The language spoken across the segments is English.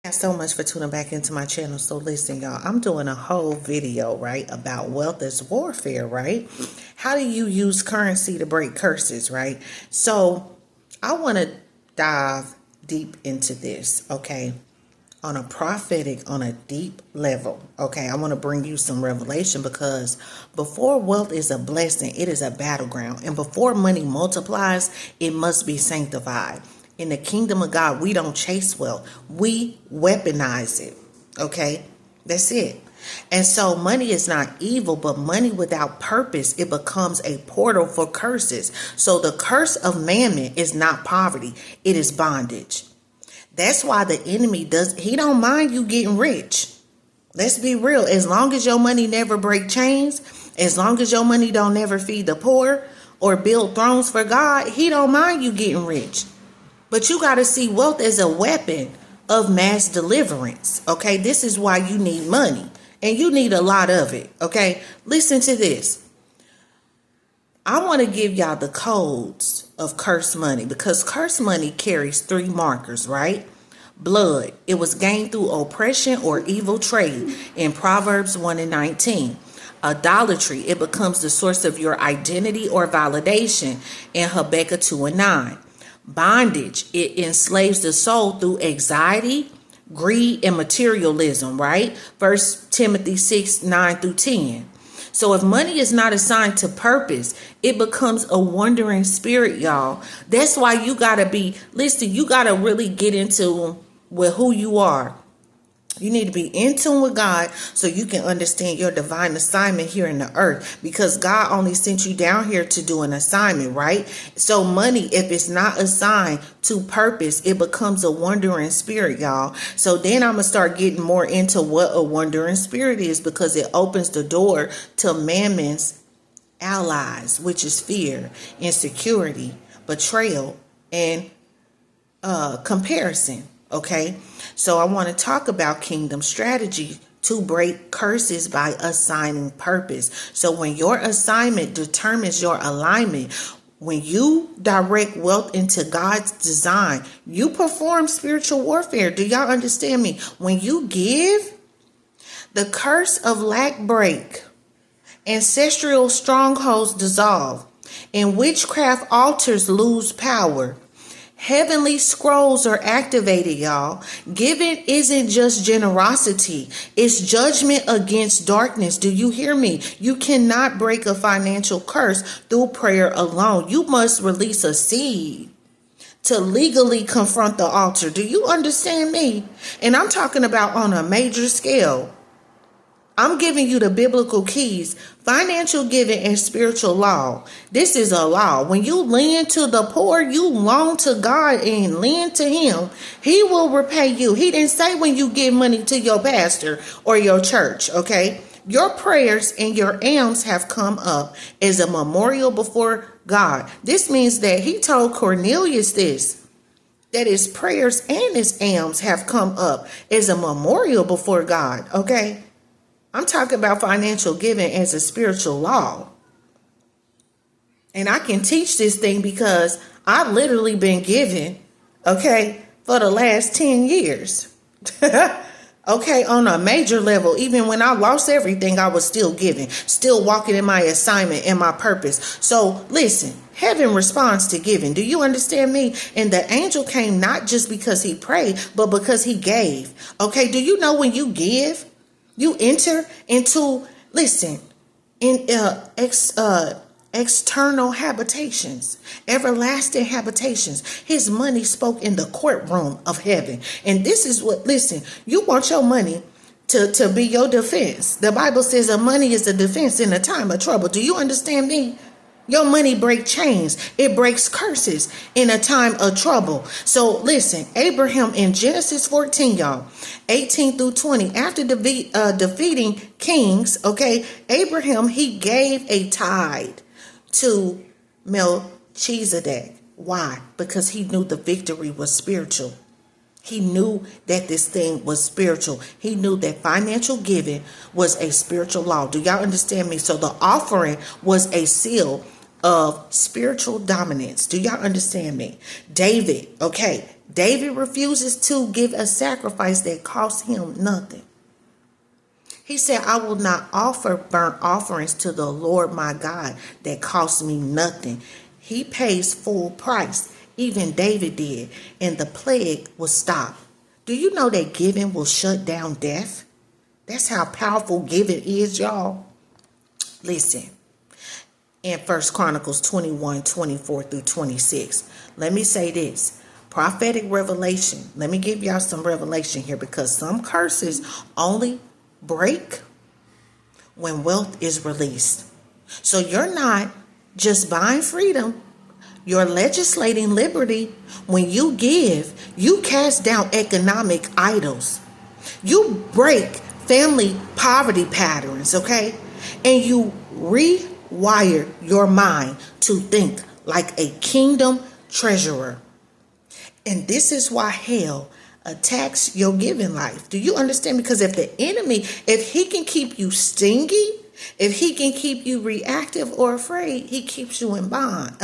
Thanks so much for tuning back into my channel. So listen, y'all, I'm doing a whole video, right, about wealth as warfare, right? How do you use currency to break curses, right? So I want to dive deep into this, okay, on a deep level, okay? I want to bring you some revelation because before wealth is a blessing, it is a battleground. And before money multiplies, it must be sanctified. In the kingdom of God, we don't chase wealth. We weaponize it. Okay? That's it. And so money is not evil, but money without purpose, it becomes a portal for curses. So the curse of mammon is not poverty. It is bondage. That's why the enemy he don't mind you getting rich. Let's be real. As long as your money never break chains, as long as your money don't never feed the poor or build thrones for God, he don't mind you getting rich. But you got to see wealth as a weapon of mass deliverance. Okay, this is why you need money and you need a lot of it. Okay, listen to this. I want to give y'all the codes of cursed money because cursed money carries 3 markers, right? Blood. It was gained through oppression or evil trade in Proverbs 1:19. Idolatry. It becomes the source of your identity or validation in Habakkuk 2:9. Bondage, it enslaves the soul through anxiety, greed, and materialism, right? 1 Timothy 6:9-10. So if money is not assigned to purpose, it becomes a wandering spirit, y'all. That's why you gotta you gotta really get into with who you are. You need to be in tune with God so you can understand your divine assignment here in the earth, because God only sent you down here to do an assignment, right? So money, if it's not assigned to purpose, it becomes a wandering spirit, y'all. So then I'm going to start getting more into what a wandering spirit is, because it opens the door to mammon's allies, which is fear, insecurity, betrayal, and comparison. Okay, so I want to talk about kingdom strategy to break curses by assigning purpose. So when your assignment determines your alignment, when you direct wealth into God's design, you perform spiritual warfare. Do y'all understand me? When you give, the curse of lack break, ancestral strongholds dissolve, and witchcraft altars lose power. Heavenly scrolls are activated, y'all. Giving isn't just generosity. It's judgment against darkness. Do you hear me? You cannot break a financial curse through prayer alone. You must release a seed to legally confront the altar. Do you understand me? And I'm talking about on a major scale. I'm giving you the biblical keys, financial giving and spiritual law. This is a law. When you lend to the poor, you loan to God and lend to him. He will repay you. He didn't say when you give money to your pastor or your church, okay? Your prayers and your alms have come up as a memorial before God. This means that he told Cornelius this, that his prayers and his alms have come up as a memorial before God, okay? I'm talking about financial giving as a spiritual law. And I can teach this thing because I've literally been giving, okay, for the last 10 years. Okay, on a major level, even when I lost everything, I was still giving, still walking in my assignment and my purpose. So listen, heaven responds to giving. Do you understand me? And the angel came not just because he prayed, but because he gave. Okay, do you know when you give, you enter into, listen, in external habitations, everlasting habitations. His money spoke in the courtroom of heaven. And this is what, listen, you want your money to be your defense. The Bible says that money is a defense in a time of trouble. Do you understand me? Your money breaks chains. It breaks curses in a time of trouble. So listen, Abraham in Genesis 14, y'all, 18-20, after defeating kings, okay, Abraham, he gave a tithe to Melchizedek. Why? Because he knew the victory was spiritual. He knew that this thing was spiritual. He knew that financial giving was a spiritual law. Do y'all understand me? So the offering was a seal of spiritual dominance. Do y'all understand me? David, okay, David refuses to give a sacrifice that costs him nothing. He said, I will not offer burnt offerings to the Lord my God that cost me nothing. He pays full price. Even David did. And the plague was stopped. Do you know that giving will shut down death? That's how powerful giving is, y'all. Listen. In 1 Chronicles 21:24-26. Let me say this. Prophetic revelation. Let me give y'all some revelation here, because some curses only break when wealth is released. So you're not just buying freedom. You're legislating liberty. When you give, you cast down economic idols. You break family poverty patterns, okay? And you rewire your mind to think like a kingdom treasurer. And this is why hell attacks your giving life. Do you understand? Because if the enemy, if he can keep you stingy, if he can keep you reactive or afraid, he keeps you in bond.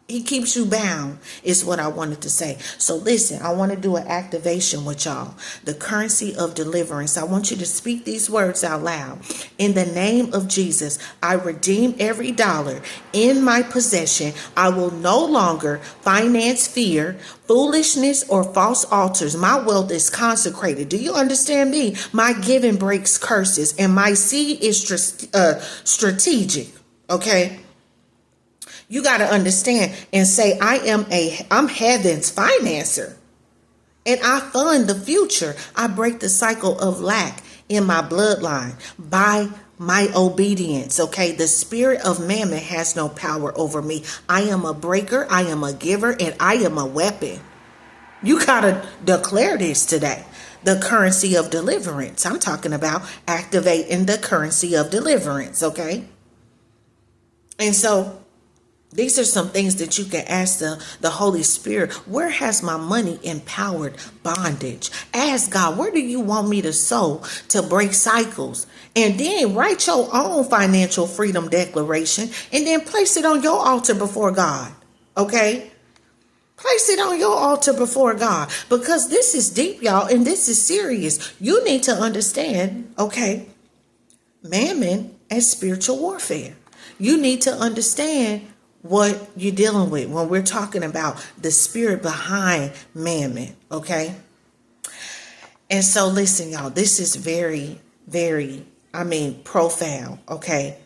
He keeps you bound, is what I wanted to say. So listen, I want to do an activation with y'all. The currency of deliverance. I want you to speak these words out loud. In the name of Jesus, I redeem every dollar in my possession. I will no longer finance fear, foolishness, or false altars. My wealth is consecrated. Do you understand me? My giving breaks curses, and my seed is strategic. Okay? You got to understand and say, I'm heaven's financer, and I fund the future. I break the cycle of lack in my bloodline by my obedience. Okay. The spirit of mammon has no power over me. I am a breaker. I am a giver, and I am a weapon. You got to declare this today. The currency of deliverance. I'm talking about activating the currency of deliverance. Okay. And so these are some things that you can ask the Holy Spirit. Where has my money empowered bondage? Ask God, where do you want me to sow to break cycles? And then write your own financial freedom declaration, and then place it on your altar before God. Okay? Place it on your altar before God, because this is deep, y'all, and this is serious. You need to understand, okay, mammon as spiritual warfare. You need to understand what you're dealing with when we're talking about the spirit behind mammon, okay? And so listen, y'all, this is very, very, profound, okay?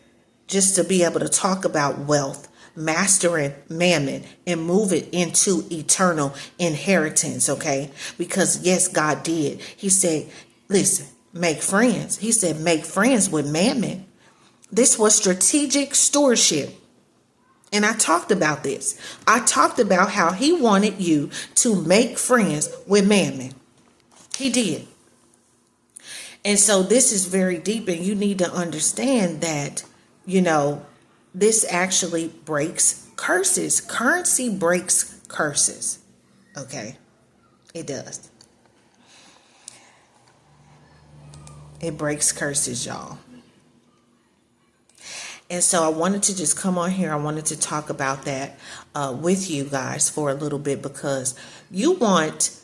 Just to be able to talk about wealth, mastering mammon, and move it into eternal inheritance, okay? Because yes, God did. He said, listen, make friends. He said, make friends with mammon. This was strategic stewardship. And I talked about this. I talked about how he wanted you to make friends with mammon. He did. And so this is very deep, and you need to understand that, this actually breaks curses. Currency breaks curses. Okay? It does. It breaks curses, y'all. And so I wanted to just come on here. I wanted to talk about that with you guys for a little bit, because you want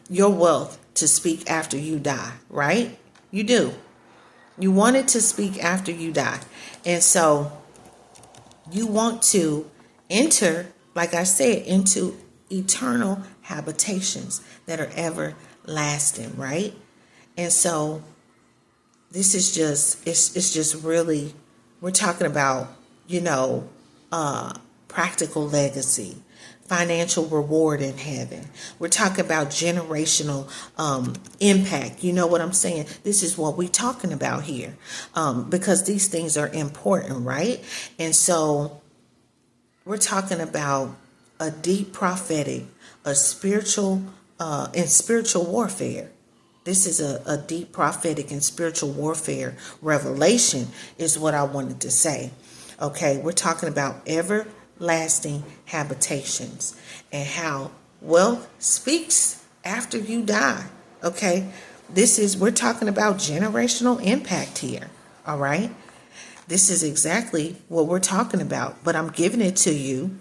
your wealth to speak after you die, right? You do. You want it to speak after you die. And so you want to enter, like I said, into eternal habitations that are everlasting, right? And so this is just, it's just really, we're talking about, practical legacy, financial reward in heaven. We're talking about generational impact. You know what I'm saying? This is what we're talking about here, because these things are important, right? And so we're talking about a deep prophetic, a spiritual, and spiritual warfare. This is a deep prophetic and spiritual warfare revelation is what I wanted to say. Okay, we're talking about everlasting habitations and how wealth speaks after you die. Okay, we're talking about generational impact here. All right, this is exactly what we're talking about, but I'm giving it to you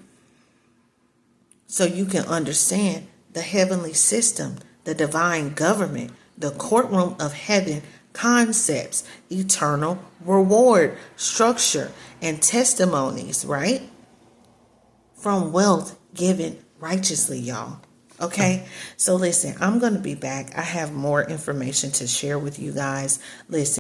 so you can understand the heavenly system, the divine government, the courtroom of heaven, concepts, eternal reward, structure, and testimonies, right? From wealth given righteously, y'all. Okay, so listen, I'm going to be back. I have more information to share with you guys. Listen.